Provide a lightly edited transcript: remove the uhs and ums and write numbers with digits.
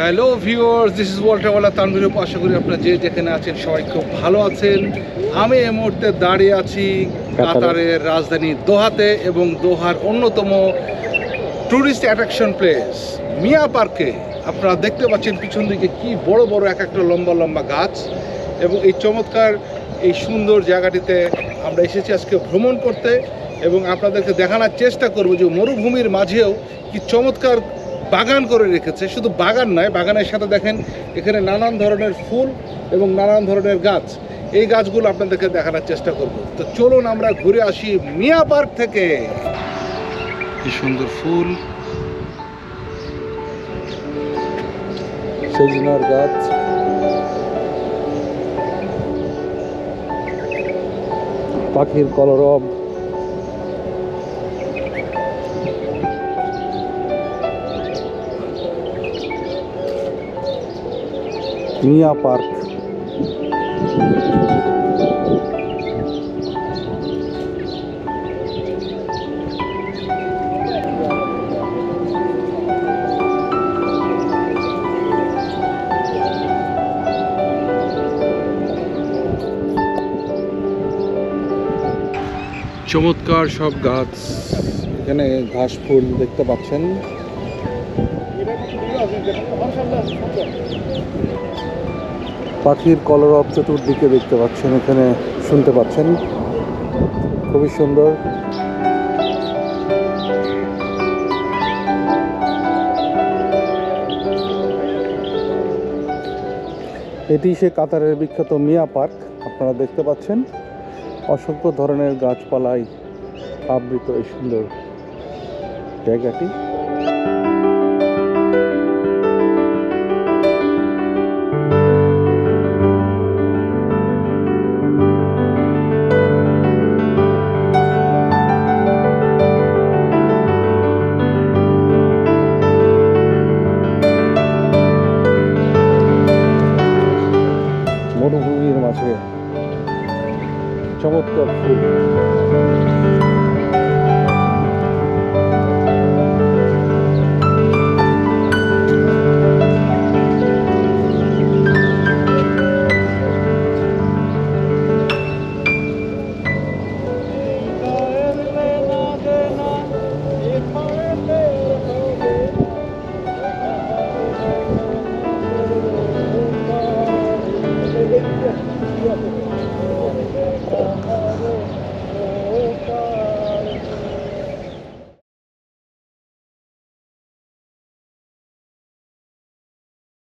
Hello viewers, this is ওয়াল্টারওয়ালা তানভীর। আশা করি আপনারা যে যেখানে আছেন সবাই খুব ভালো আছেন। আমি এই মুহূর্তে দাঁড়িয়ে আছি কাতারের রাজধানী দোহাতে এবং দোহার অন্যতম ট্যুরিস্ট অ্যাট্রাকশন প্লেস মিয়া পার্কে। আপনারা দেখতে পাচ্ছেন পিছন দিকে কি বড় বড় এক একটা লম্বা লম্বা গাছ, এবং এই চমৎকার এই সুন্দর জায়গাটিতে আমরা এসেছি আজকে ভ্রমণ করতে এবং আপনাদেরকে দেখানোর চেষ্টা করব যে মরুভূমির মাঝেও কি চমৎকার বাগান করে রেখেছে। শুধু বাগান নয়, বাগানের সাথে দেখেন এখানে নানান ধরনের ফুল এবং নানান ধরনের গাছ। এই গাছগুলো আপনাদেরকে দেখানোর চেষ্টা করব। তো চলুন আমরা ঘুরে আসি মিয়া পার্ক থেকে। কি সুন্দর ফুল, সজনার গাছ, পাখির কলরব, মিয়া পার্ক। চমৎকার সব গাছ, এখানে ঘাস ফুল দেখতে পাচ্ছেন। পাখির কলরব চতুর্দিকে দেখতে পাচ্ছেন, এখানে শুনতে পাচ্ছেন, খুবই সুন্দর। এটি সে কাতারের বিখ্যাত মিয়া পার্ক। আপনারা দেখতে পাচ্ছেন অসংখ্য ধরনের গাছপালায় আবৃত এই সুন্দর জায়গাটি।